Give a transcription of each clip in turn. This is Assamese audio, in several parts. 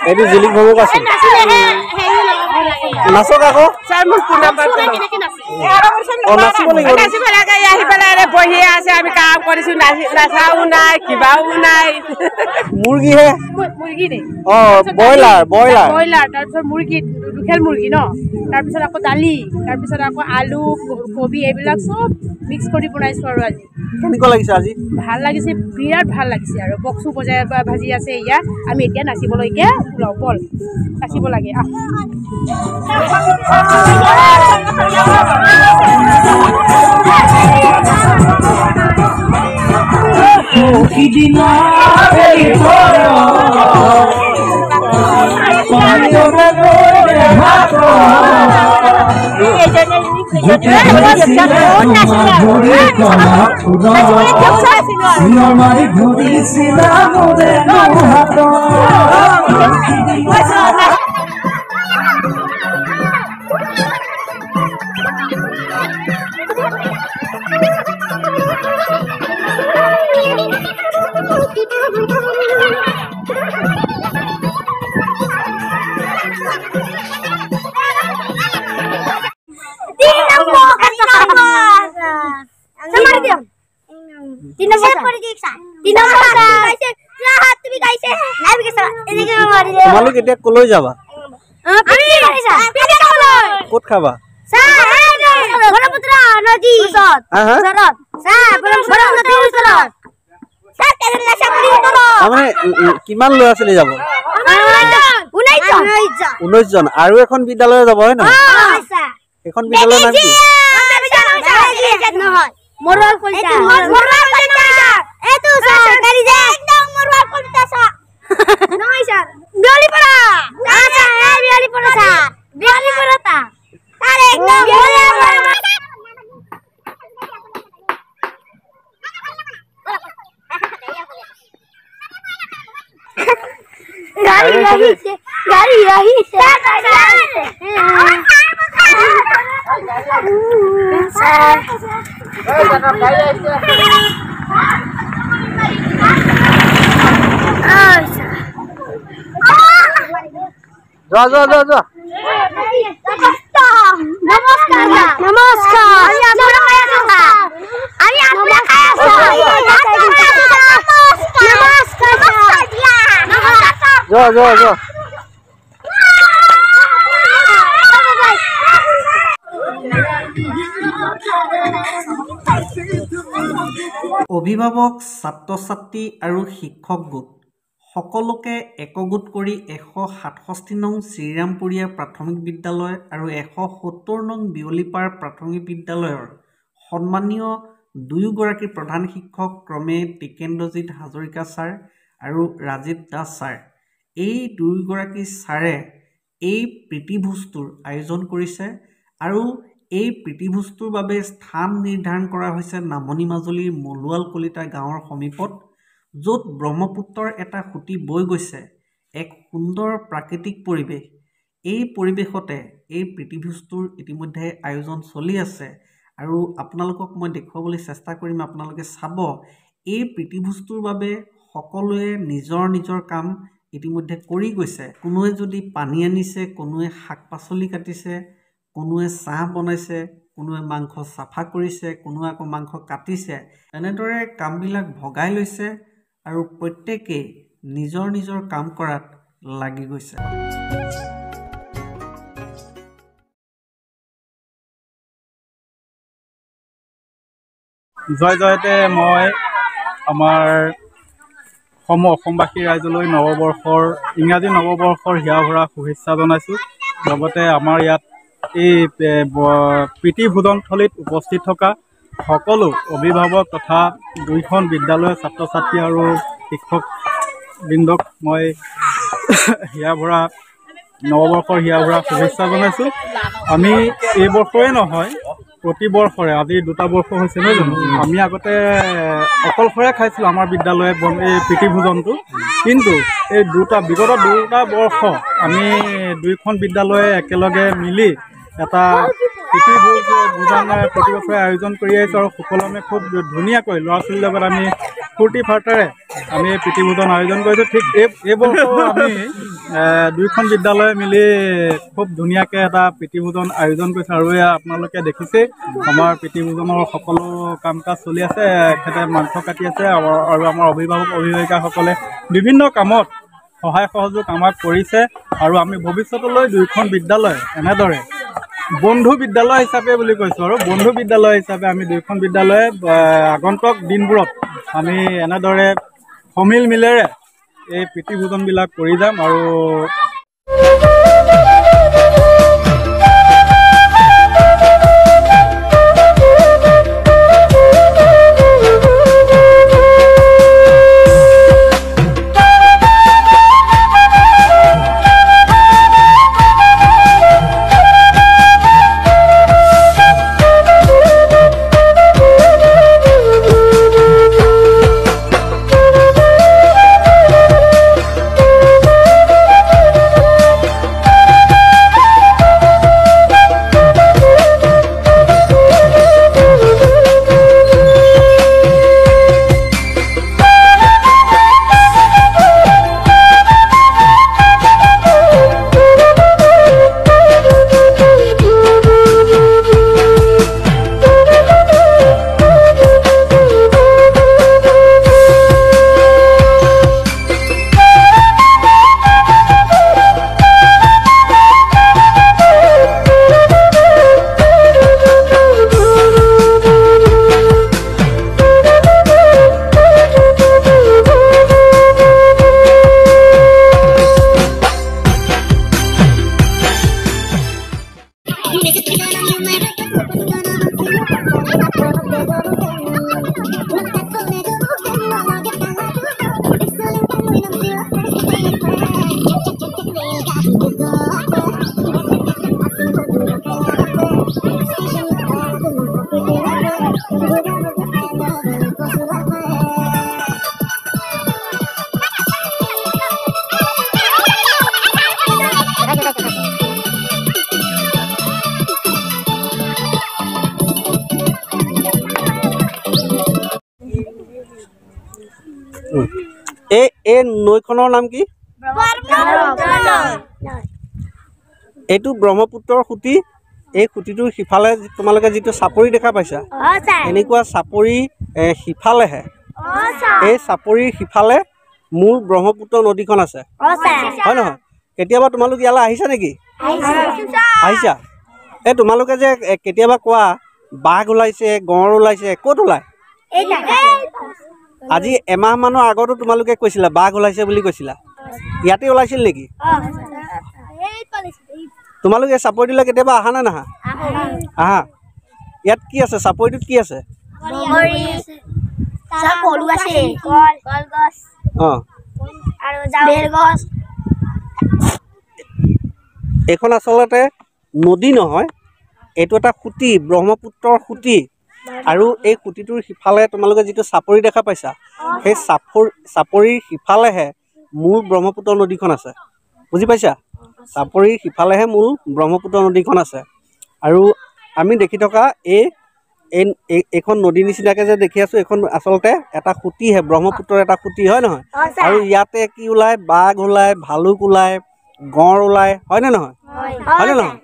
Ini jilik bawa kasih. Masuk aku. Saya mau pulang balik. Oh nasi boleh. Nasi boleh kayak hibalah ada bohi aja. Kami kaam kori sun nasi unai, kibau unai. Murgi है? Murgi nih. Oh boiler. Boiler. Terus murgi, dukhel murgi no. Terus aku dali. Terus aku alu, kobi, ebilak sob mix kori bunai suara aja. কেনেকুৱা লাগিছে আজি ভাল লাগিছে বিৰাট ভাল লাগিছে আৰু বক্সু বজাই ভাজি আছে ইয়া আমি এতিয়া নাচিবলৈকে ওলাও বল নাচিব লাগে তোমালোক এতিয়া কলৈ যাবা ক'ত খাবা কিমান ল'ৰা ছোৱালী যাব 19 জন আৰু এখন বিদ্যালয় যাব হয় নহয় এখন বিদ্যালয়ৰ নাম কি Moral kulita. Moral kulita. Itu सरकारी जे एकदम moral kulita sa. Noi sir. Biali para. Acha hai biali para sa. Biali para ta. Are एकदम biali para. Gari rahi se. जा नमस्कार जा অভিভাৱক ছাত্ৰ ছাত্ৰী আৰু শিক্ষক গোট সকলোকে একগোট কৰি 167 নং শ্ৰীৰামপুৰীয়া প্ৰাথমিক বিদ্যালয় আৰু 170 নং বিয়লিপাৰ প্ৰাথমিক বিদ্যালয়ৰ সন্মানীয় দুয়োগৰাকী প্ৰধান শিক্ষক ক্ৰমে টিকেন্দ্ৰজিৎ হাজৰিকা ছাৰ আৰু ৰাজীৱ দাস ছাৰ এই দুয়োগৰাকী ছাৰে এই প্ৰীতিভোজটোৰ আয়োজন কৰিছে আৰু এই প্ৰীতিভোজটোৰ বাবে স্থান নিৰ্ধাৰণ কৰা হৈছে নামনি মাজুলীৰ মলুৱাল কলিতা গাঁৱৰ সমীপত য'ত ব্ৰহ্মপুত্ৰৰ এটা খুঁটি বৈ গৈছে এক সুন্দৰ প্ৰাকৃতিক পৰিৱেশ এই পৰিৱেশতে এই প্ৰীতিভোজটোৰ ইতিমধ্যে আয়োজন চলি আছে আৰু আপোনালোকক মই দেখুৱাবলৈ চেষ্টা কৰিম আপোনালোকে চাব এই প্ৰীতিভোজটোৰ বাবে সকলোৱে নিজৰ কাম ইতিমধ্যে কৰি গৈছে কোনোৱে যদি পানী আনিছে কোনোৱে শাক পাচলি কাটিছে কোনোৱে চাহ বনাইছে কোনোৱে মাংস সাফা কৰিছে কোনোৱে আকৌ মাংস কাটিছে এনেদৰে কামবিলাক ভগাই লৈছে আৰু প্ৰত্যেককে নিজৰ কাম কৰাত লাগি গৈছে জয়তে মই আমাৰ অসমবাসী ৰাইজলৈ নৱবৰ্ষৰ ইংৰাজী নৱবৰ্ষৰ হিয়া ভৰা শুভেচ্ছা জনাইছোঁ লগতে আমাৰ ইয়াত এই প্ৰীতিভোজনথলীত উপস্থিত থকা সকলো অভিভাৱক তথা দুইখন বিদ্যালয়ৰ ছাত্ৰ ছাত্ৰী আৰু শিক্ষক বৃন্দক মই হিয়া ভৰা নৱবৰ্ষৰ হিয়া ভৰা শুভেচ্ছা জনাইছোঁ আমি এই বৰ্ষৰে নহয় প্ৰতি বৰ্ষৰে আজি 2টা বৰ্ষ হৈছে নহয় জানো আমি আগতে অকলশৰে খাইছিলোঁ আমাৰ বিদ্যালয়ে এই প্ৰীতি ভোজনটো কিন্তু এই বিগত 2টা বৰ্ষ আমি 2খন বিদ্যালয়ে একেলগে মিলি এটা প্ৰীতি ভোজন প্ৰতি বছৰে আয়োজন কৰি আহিছোঁ আৰু সুকলমে খুব ধুনীয়াকৈ ল'ৰা ছোৱালীৰ লগত আমি ফূৰ্তি ফাৰ্তাৰে আমি প্ৰীতি ভোজন আয়োজন কৰিছোঁ ঠিক এই বছৰো আমি 2খন বিদ্যালয়ে মিলি খুব ধুনীয়াকৈ এটা প্ৰীতি ভোজন আয়োজন কৰিছোঁ আৰু এয়া আপোনালোকে দেখিছেই আমাৰ প্ৰীতি ভোজনৰ সকলো কাম কাজ চলি আছে এখেতে মাংস কাটি আছে আৰু আমাৰ অভিভাৱক অভিভাৱিকাসকলে বিভিন্ন কামত সহায় সহযোগ আমাক কৰিছে আৰু আমি ভৱিষ্যতলৈ 2খন বিদ্যালয় এনেদৰে বন্ধু বিদ্যালয় হিচাপে বুলি কৈছোঁ আৰু বন্ধু বিদ্যালয় হিচাপে আমি 2খন বিদ্যালয়ে আগন্তুক দিনবোৰত আমি এনেদৰে সমিল মিলেৰে এই প্ৰীতি ভোজনবিলাক কৰি যাম আৰু এই নৈখনৰ নাম কি এইটো ব্ৰহ্মপুত্ৰৰ খুঁটি এই খুঁটিটোৰ সিফালে তোমালোকে যিটো চাপৰি দেখা পাইছা এনেকুৱা চাপৰি সিফালেহে এই চাপৰিৰ সিফালে মূল ব্ৰহ্মপুত্ৰ নদীখন আছে হয় নহয় কেতিয়াবা তোমালোক ইয়ালৈ আহিছা নেকি আহিছা এই তোমালোকে যে কেতিয়াবা কোৱা বাঘ ওলাইছে গঁড় ওলাইছে ক'ত ওলায় আজি এমাহ মানৰ আগতো তোমালোকে কৈছিলা বাঘ ওলাইছে বুলি কৈছিলা ইয়াতে ওলাইছিল নেকি তোমালোক এই চাপৰিটোলৈ কেতিয়াবা আহা নে নাহা আহা ইয়াত কি আছে চাপৰিটোত কি আছে এইখন আচলতে নদী নহয় এইটো এটা খুঁটি ব্ৰহ্মপুত্ৰৰ খুঁটি আৰু এই খুঁটিটোৰ সিফালে তোমালোকে যিটো চাপৰি দেখা পাইছা সেই চাপৰিৰ সিফালেহে মূল ব্ৰহ্মপুত্ৰ নদীখন আছে বুজি পাইছা চাপৰিৰ সিফালেহে মূল ব্ৰহ্মপুত্ৰ নদীখন আছে আৰু আমি দেখি থকা এইখন নদী নিচিনাকৈ যে দেখি আছোঁ এইখন আচলতে এটা খুঁটিহে ব্ৰহ্মপুত্ৰৰ এটা খুঁটি হয় নহয় আৰু ইয়াতে কি ওলায় বাঘ ওলায় ভালুক ওলায় গঁড় ওলায় হয়নে নহয় হয়নে নহয়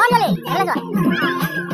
Anjali, Anjali,